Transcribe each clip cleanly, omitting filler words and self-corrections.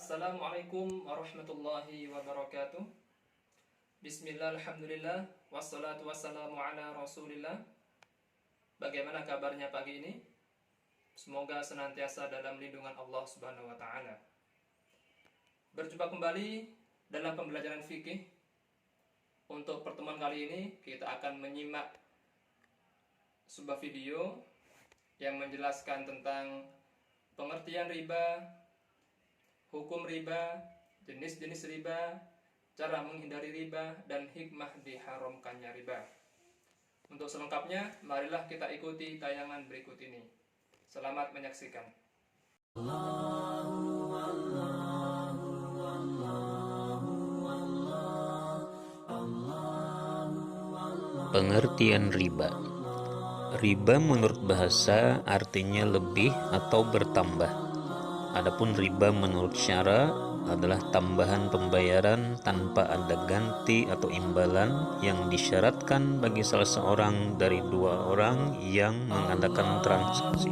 Assalamualaikum warahmatullahi wabarakatuh. Bismillah, alhamdulillah, wassalatu wassalamu ala rasulillah. Bagaimana kabarnya pagi ini? Semoga senantiasa dalam lindungan Allah subhanahu wa ta'ala. Berjumpa kembali dalam pembelajaran fikih. Untuk pertemuan kali ini kita akan menyimak sebuah video yang menjelaskan tentang pengertian riba, hukum riba, jenis-jenis riba, cara menghindari riba, dan hikmah diharamkannya riba. Untuk selengkapnya, marilah kita ikuti tayangan berikut ini. Selamat menyaksikan. Pengertian riba. Riba menurut bahasa artinya lebih atau bertambah. Adapun riba menurut syara adalah tambahan pembayaran tanpa ada ganti atau imbalan yang disyaratkan bagi salah seorang dari dua orang yang mengadakan transaksi.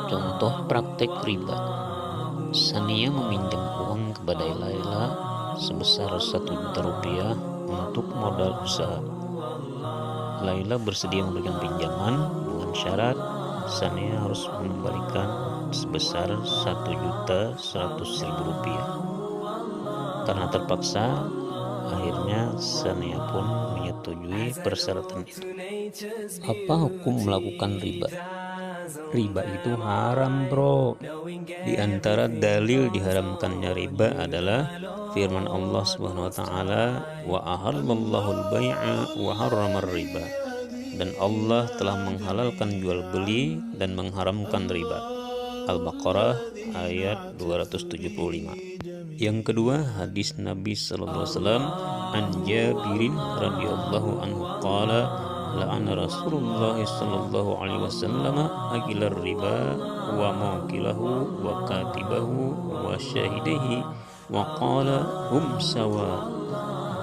Contoh praktek riba: Sania meminjam uang kepada Laila sebesar 1 juta rupiah untuk modal usaha. Laila bersedia memberikan pinjaman dengan syarat Sania harus mengembalikan sebesar 1.100.000 rupiah. Karena terpaksa, akhirnya Sania pun menyetujui persyaratan itu. Apa hukum melakukan riba? Riba itu haram, bro. Di antara dalil diharamkannya riba adalah firman Allah Subhanahu wa taala, "Wa ahallallahu al-bai'a wa harrama riba." Dan Allah telah menghalalkan jual beli dan mengharamkan riba. Al-Baqarah ayat 275. Yang kedua, hadis Nabi sallallahu alaihi wasallam an Jabirin radhiyallahu anhu qala la'ana Rasulullah sallallahu alaihi wasallam akilar riba wa mukilahu wa katibahu wa syahidihi wa qala hum sawa.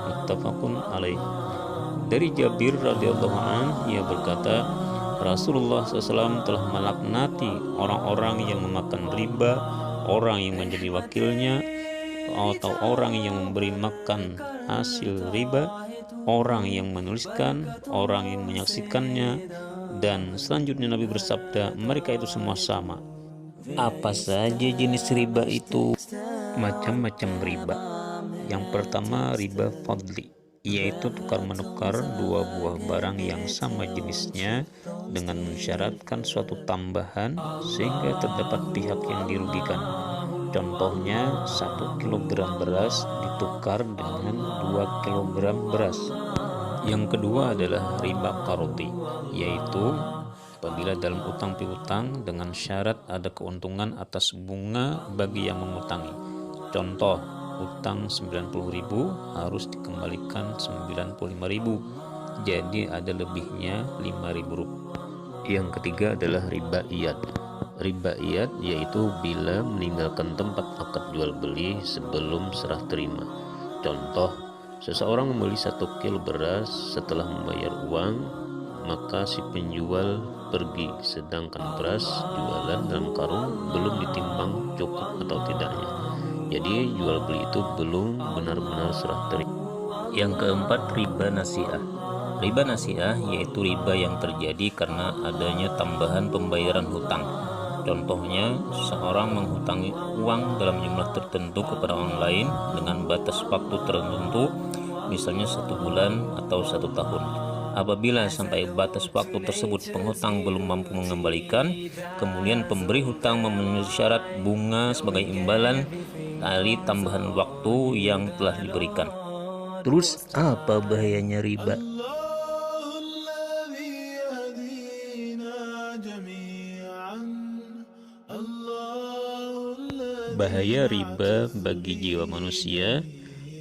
Muttafaqun alaih. Dari Jabir radhiyallahu anhu, ia berkata, Rasulullah SAW telah melaknati orang-orang yang memakan riba, orang yang menjadi wakilnya, atau orang yang memberi makan hasil riba, orang yang menuliskan, orang yang menyaksikannya, dan selanjutnya Nabi bersabda, mereka itu semua sama. Apa saja jenis riba itu? Macam-macam riba. Yang pertama, riba fadli, yaitu tukar-menukar dua buah barang yang sama jenisnya dengan mensyaratkan suatu tambahan sehingga terdapat pihak yang dirugikan. Contohnya, 1 kilogram beras ditukar dengan 2 kilogram beras. Yang kedua adalah riba qardi, yaitu apabila dalam utang piutang dengan syarat ada keuntungan atas bunga bagi yang mengutangi. Contoh, utang 90.000 harus dikembalikan 95.000, jadi ada lebihnya 5.000 rupiah. Yang ketiga adalah riba iyad. Riba iyad yaitu bila meninggalkan tempat akad jual beli sebelum serah terima. Contoh, seseorang membeli 1 kilo beras, setelah membayar uang maka si penjual pergi, sedangkan beras jualan dalam karung belum ditimbang cukup atau tidaknya. Jadi jual beli itu belum benar-benar serah terima. Yang keempat, riba nasiah. Riba nasiah yaitu riba yang terjadi karena adanya tambahan pembayaran hutang. Contohnya, seorang menghutangi uang dalam jumlah tertentu kepada orang lain dengan batas waktu tertentu, misalnya 1 bulan atau 1 tahun. Apabila sampai batas waktu tersebut penghutang belum mampu mengembalikan, kemudian pemberi hutang memenuhi syarat bunga sebagai imbalan dari tambahan waktu yang telah diberikan. Terus apa bahayanya riba? Bahaya riba bagi jiwa manusia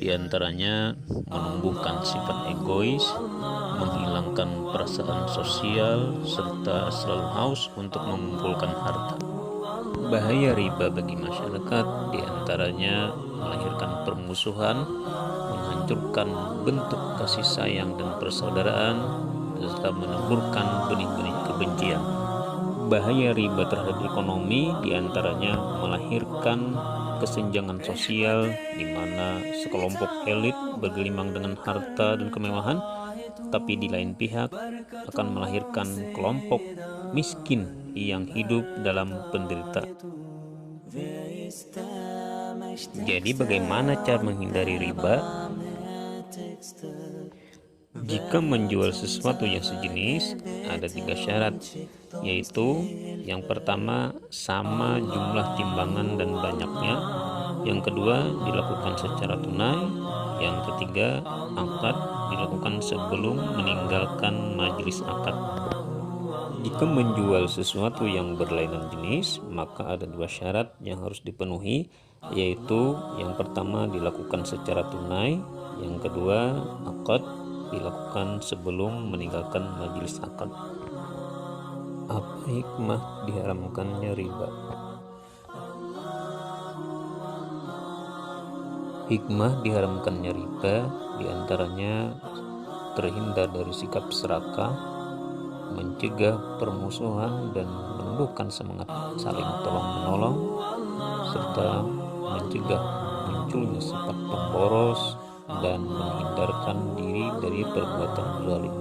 diantaranya menumbuhkan sifat egois, menghilangkan perasaan sosial, serta selalu haus untuk mengumpulkan harta. Bahaya riba bagi masyarakat diantaranya melahirkan permusuhan, menghancurkan bentuk kasih sayang dan persaudaraan, serta meneburkan benih-benih kebencian. Bahaya riba terhadap ekonomi diantaranya melahirkan kesenjangan sosial di mana sekelompok elit bergelimang dengan harta dan kemewahan, tapi di lain pihak akan melahirkan kelompok miskin yang hidup dalam penderitaan. Jadi bagaimana cara menghindari riba? Jika menjual sesuatu yang sejenis, ada 3 syarat, yaitu yang pertama sama jumlah timbangan dan banyaknya, yang kedua dilakukan secara tunai, yang ketiga akad dilakukan sebelum meninggalkan majelis akad. Jika menjual sesuatu yang berlainan jenis, maka ada 2 syarat yang harus dipenuhi, yaitu yang pertama dilakukan secara tunai, yang kedua akad dilakukan sebelum meninggalkan majelis akad. Apa hikmah diharamkannya riba? Hikmah diharamkannya riba diantaranya terhindar dari sikap serakah, mencegah permusuhan dan menumbuhkan semangat saling tolong-menolong, serta mencegah munculnya sifat pemboros dan menghindarkan diri dari perbuatan zalim.